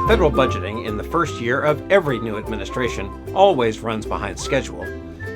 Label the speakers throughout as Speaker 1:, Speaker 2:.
Speaker 1: Federal budgeting in the first year of every new administration always runs behind schedule,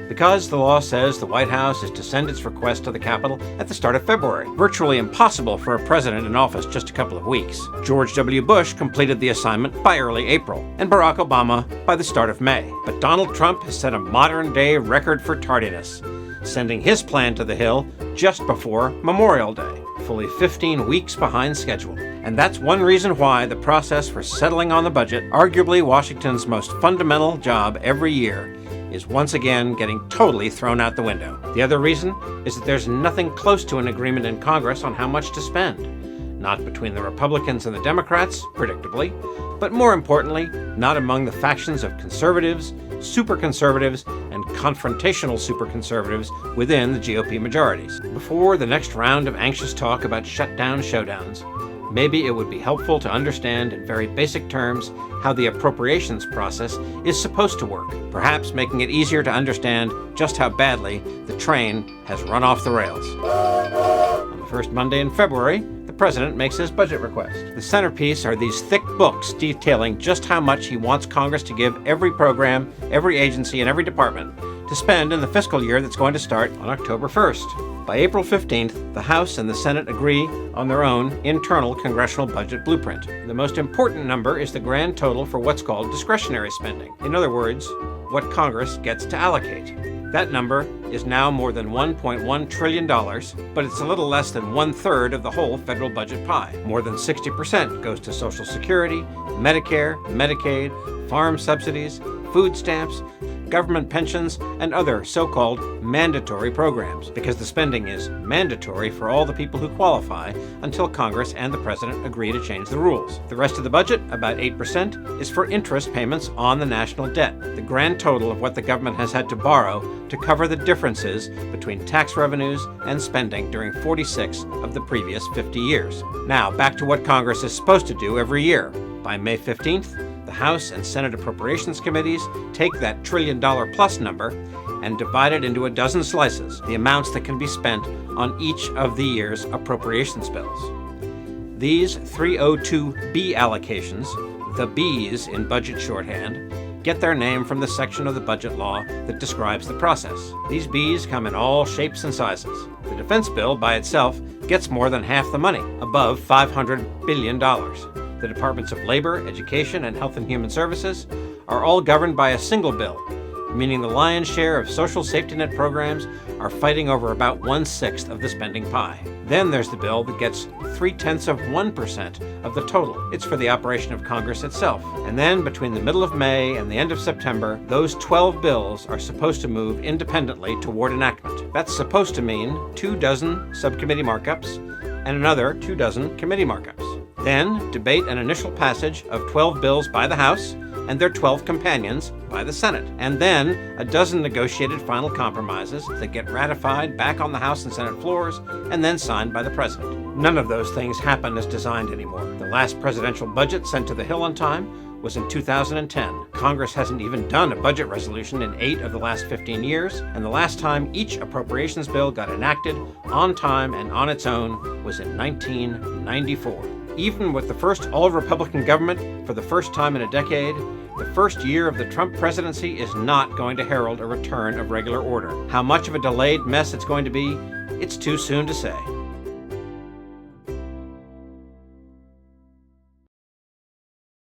Speaker 1: because the law says the White House is to send its request to the Capitol at the start of February. Virtually impossible for a president in office just a couple of weeks. George W. Bush completed the assignment by early April, and Barack Obama by the start of May. But Donald Trump has set a modern-day record for tardiness, sending his plan to the Hill just before Memorial Day, fully 15 weeks behind schedule. And that's one reason why the process for settling on the budget, arguably Washington's most fundamental job every year, is once again getting totally thrown out the window. The other reason is that there's nothing close to an agreement in Congress on how much to spend. Not between the Republicans and the Democrats, predictably, but more importantly, not among the factions of conservatives, super conservatives, and confrontational super conservatives within the GOP majorities. Before the next round of anxious talk about shutdown showdowns, maybe it would be helpful to understand in very basic terms how the appropriations process is supposed to work, perhaps making it easier to understand just how badly the train has run off the rails. On the first Monday in February, the president makes his budget request. The centerpiece are these thick books detailing just how much he wants Congress to give every program, every agency, and every department to spend in the fiscal year that's going to start on October 1st. By April 15th, the House and the Senate agree on their own internal congressional budget blueprint. The most important number is the grand total for what's called discretionary spending. In other words, what Congress gets to allocate. That number is now more than $1.1 trillion, but it's a little less than 1/3 of the whole federal budget pie. More than 60% goes to Social Security, Medicare, Medicaid, farm subsidies, food stamps, government pensions, and other so-called mandatory programs, because the spending is mandatory for all the people who qualify until Congress and the President agree to change the rules. The rest of the budget, about 8%, is for interest payments on the national debt, the grand total of what the government has had to borrow to cover the differences between tax revenues and spending during 46 of the previous 50 years. Now, back to what Congress is supposed to do every year. By May 15th, the House and Senate Appropriations Committees take that trillion-dollar-plus number and divide it into a dozen slices, the amounts that can be spent on each of the year's appropriations bills. These 302B allocations, the Bs in budget shorthand, get their name from the section of the budget law that describes the process. These Bs come in all shapes and sizes. The defense bill by itself gets more than half the money, above $500 billion. The Departments of Labor, Education, and Health and Human Services are all governed by a single bill, meaning the lion's share of social safety net programs are fighting over about 1/6 of the spending pie. Then there's the bill that gets 0.3% of the total. It's for the operation of Congress itself. And then between the middle of May and the end of September, those 12 bills are supposed to move independently toward enactment. That's supposed to mean 24 subcommittee markups and another 24 committee markups. Then, debate an initial passage of 12 bills by the House and their 12 companions by the Senate. And then, a dozen negotiated final compromises that get ratified back on the House and Senate floors and then signed by the President. None of those things happen as designed anymore. The last presidential budget sent to the Hill on time was in 2010. Congress hasn't even done a budget resolution in 8 of the last 15 years, and the last time each appropriations bill got enacted on time and on its own was in 1994. Even with the first all-Republican government for the first time in a decade, the first year of the Trump presidency is not going to herald a return of regular order. How much of a delayed mess it's going to be, it's too soon to say.